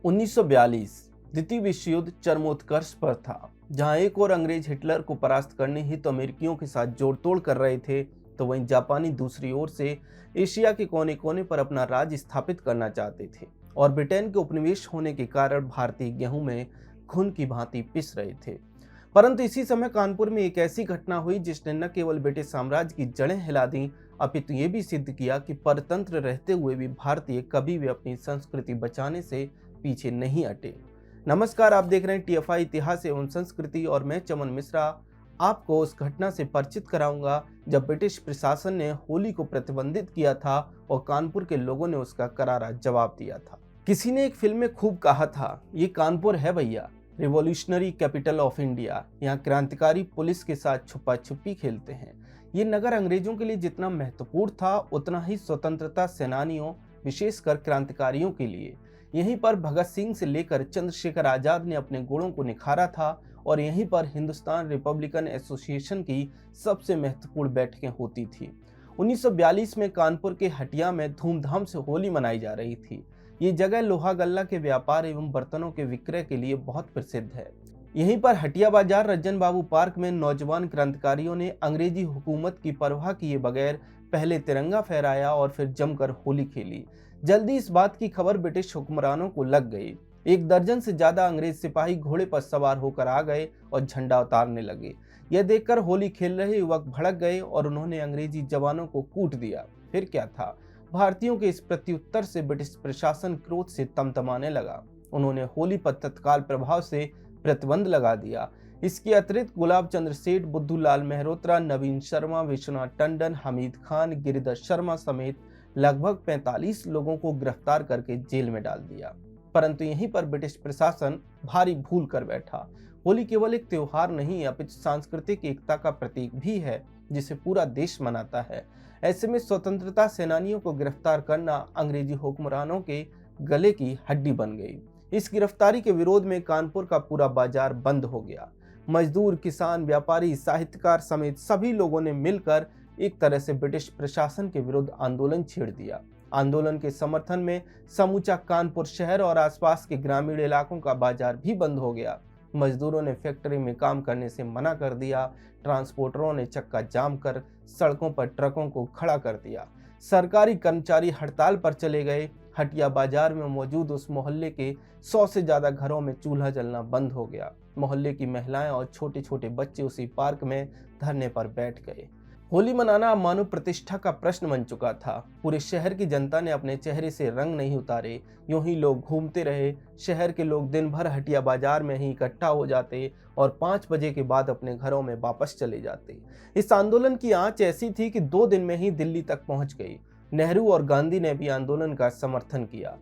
1942 द्वितीय विश्व युद्ध चरमोत्कर्ष पर था। जहां एक और अंग्रेज हिटलर को परास्त करने हेतु अमेरिकियों के साथ जोड़तोड़ कर रहे थे, तो वहीं जापानी दूसरी ओर से एशिया के कोने कोने पर अपना राज स्थापित करना चाहते थे और ब्रिटेन के उपनिवेश होने के कारण भारतीय गेहूं में खून की भांति पिस रहे थे। परंतु इसी समय कानपुर में एक ऐसी घटना हुई जिसने न केवल ब्रिटिश साम्राज्य की जड़ें हिला दी, अपितु ये भी सिद्ध किया कि परतंत्र रहते हुए भी भारतीय कभी भी अपनी संस्कृति बचाने से पीछे नहीं हटे। नमस्कार, आप देख रहे हैं टीएफआई इतिहास एवं संस्कृति और मैं चमन मिश्रा आपको उस घटना से परिचित कराऊंगा जब ब्रिटिश प्रशासन ने होली को प्रतिबंधित किया था और कानपुर के लोगों ने उसका करारा जवाब दिया था। किसी ने एक फिल्म में खूब कहा था, ये कानपुर है भैया, रिवॉल्यूशनरी कैपिटल ऑफ इंडिया। यहाँ क्रांतिकारी पुलिस के साथ छुपा छुपी खेलते हैं। ये नगर अंग्रेजों के लिए जितना महत्वपूर्ण था उतना ही स्वतंत्रता सेनानियों विशेषकर क्रांतिकारियों के लिए। यहीं पर भगत सिंह से लेकर चंद्रशेखर आजाद ने अपने गुणों को निखारा था और यहीं पर हिंदुस्तान रिपब्लिकन एसोसिएशन की सबसे महत्वपूर्ण बैठकें होती थी। 1942 में कानपुर के हटिया में धूमधाम से होली मनाई जा रही थी। ये जगह लोहा गल्ला के व्यापार एवं बर्तनों के विक्रय के लिए बहुत प्रसिद्ध है। यहीं पर हटिया बाजार रज्जन बाबू पार्क में नौजवान क्रांतिकारियों ने अंग्रेजी हुकूमत की परवाह किए बगैर पहले तिरंगा फहराया और फिर जमकर होली खेली। जल्दी इस बात की खबर ब्रिटिश हुक्मरानों को लग गई। 1 दर्जन से ज्यादा अंग्रेज सिपाही घोड़े पर सवार होकर आ गए और झंडा उतारने लगे। यह देखकर होली खेल रहे युवक भड़क गए और उन्होंने अंग्रेजी जवानों को कूट दिया। फिर क्या था, भारतीयों के इस प्रत्युत्तर से ब्रिटिश प्रशासन क्रोध से तमतमाने लगा। उन्होंने होली पर तत्काल प्रभाव से प्रतिबंध लगा दिया। इसके अतिरिक्त गुलाब चंद्र सेठ, बुद्धूलाल मेहरोत्रा, नवीन शर्मा, विश्वनाथ टंडन, हमीद खान, गिरिधर शर्मा समेत लगभग 45 लोगों को गिरफ्तार करके जेल में डाल दिया। परंतु यहीं पर ब्रिटिश प्रशासन भारी भूल कर बैठा। होली केवल एक त्योहार नहीं अपितु सांस्कृतिक एकता का प्रतीक भी है जिसे पूरा देश मनाता है। ऐसे में स्वतंत्रता सेनानियों को गिरफ्तार करना अंग्रेजी हुक्मरानों के गले की हड्डी बन गई। इस गिरफ्तारी के विरोध में कानपुर का पूरा बाजार बंद हो गया। मजदूर, किसान, व्यापारी, साहित्यकार समेत सभी लोगों ने मिलकर एक तरह से ब्रिटिश प्रशासन के विरुद्ध आंदोलन छेड़ दिया। आंदोलन के समर्थन में समूचा कानपुर शहर और आसपास के ग्रामीण इलाकों का बाजार भी बंद हो गया। मजदूरों ने फैक्ट्री में काम करने से मना कर दिया। ट्रांसपोर्टरों ने चक्का जाम कर सड़कों पर ट्रकों को खड़ा कर दिया। सरकारी कर्मचारी हड़ताल पर चले गए। हटिया बाजार में मौजूद उस मोहल्ले के 100 से ज्यादा घरों में चूल्हा जलना बंद हो गया। मोहल्ले की महिलाएं और छोटे छोटे बच्चे उसी पार्क में धरने पर बैठ गए। होली मनाना मानव प्रतिष्ठा का प्रश्न बन चुका था। पूरे शहर की जनता ने अपने चेहरे से रंग नहीं उतारे। यूं ही लोग घूमते रहे। शहर के लोग दिन भर हटिया बाजार में ही इकट्ठा हो जाते और 5 बजे के बाद अपने घरों में वापस चले जाते। इस आंदोलन की आंच ऐसी थी कि 2 दिन में ही दिल्ली तक पहुंच गई। नेहरू और गांधी ने भी आंदोलन का समर्थन किया।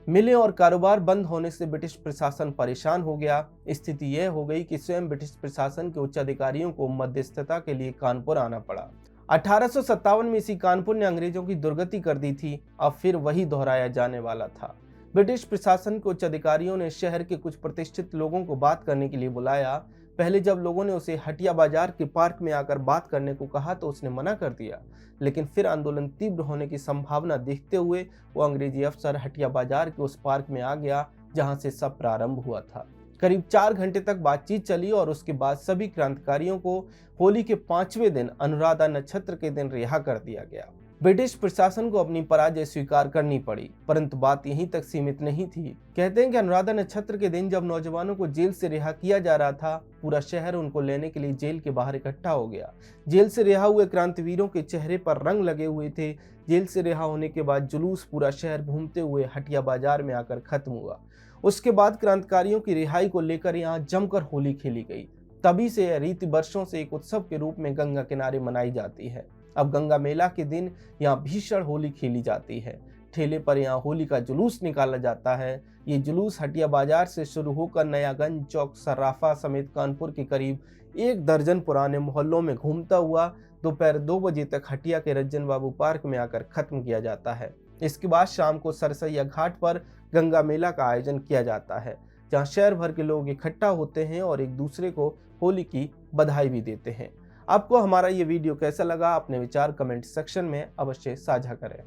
मिलें और कारोबार बंद होने से ब्रिटिश प्रशासन परेशान हो गया। स्थिति यह हो गई कि स्वयं ब्रिटिश प्रशासन के उच्च अधिकारियों को मध्यस्थता के लिए कानपुर आना पड़ा। 1857 में इसी कानपुर ने अंग्रेजों की दुर्गति कर दी थी। अब फिर वही दोहराया जाने वाला था। ब्रिटिश प्रशासन के उच्च अधिकारियों ने शहर के कुछ प्रतिष्ठित लोगों को बात करने के लिए बुलाया। पहले जब लोगों ने उसे हटिया बाजार के पार्क में आकर बात करने को कहा तो उसने मना कर दिया, लेकिन फिर आंदोलन तीव्र होने की संभावना देखते हुए वो अंग्रेजी अफसर हटिया बाजार के उस पार्क में आ गया जहां से सब प्रारंभ हुआ था। करीब 4 घंटे तक बातचीत चली और उसके बाद सभी क्रांतिकारियों को होली के 5वें दिन अनुराधा नक्षत्र के दिन रिहा कर दिया गया। ब्रिटिश प्रशासन को अपनी पराजय स्वीकार करनी पड़ी, परंतु बात यहीं तक सीमित नहीं थी। कहते हैं कि अनुराधा नक्षत्र के दिन जब नौजवानों को जेल से रिहा किया जा रहा था, पूरा शहर उनको लेने के लिए जेल के बाहर इकट्ठा हो गया। जेल से रिहा हुए क्रांतिवीरों के चेहरे पर रंग लगे हुए थे। जेल से रिहा होने के बाद जुलूस पूरा शहर घूमते हुए हटिया बाजार में आकर खत्म हुआ। उसके बाद क्रांतिकारियों की रिहाई को लेकर यहाँ जमकर होली खेली गई। तभी से यह रीति वर्षों से एक उत्सव के रूप में गंगा किनारे मनाई जाती है। अब गंगा मेला के दिन यहाँ भीषण होली खेली जाती है। ठेले पर यहाँ होली का जुलूस निकाला जाता है। ये जुलूस हटिया बाजार से शुरू होकर नयागंज चौक, सर्राफा समेत कानपुर के करीब 1 दर्जन पुराने मोहल्लों में घूमता हुआ दोपहर 2 बजे तक हटिया के रज्जन बाबू पार्क में आकर खत्म किया जाता है। इसके बाद शाम को सरसैया घाट पर गंगा मेला का आयोजन किया जाता है, जहाँ शहर भर के लोग इकट्ठा होते हैं और एक दूसरे को होली की बधाई भी देते हैं। आपको हमारा ये वीडियो कैसा लगा? अपने विचार कमेंट सेक्शन में अवश्य साझा करें।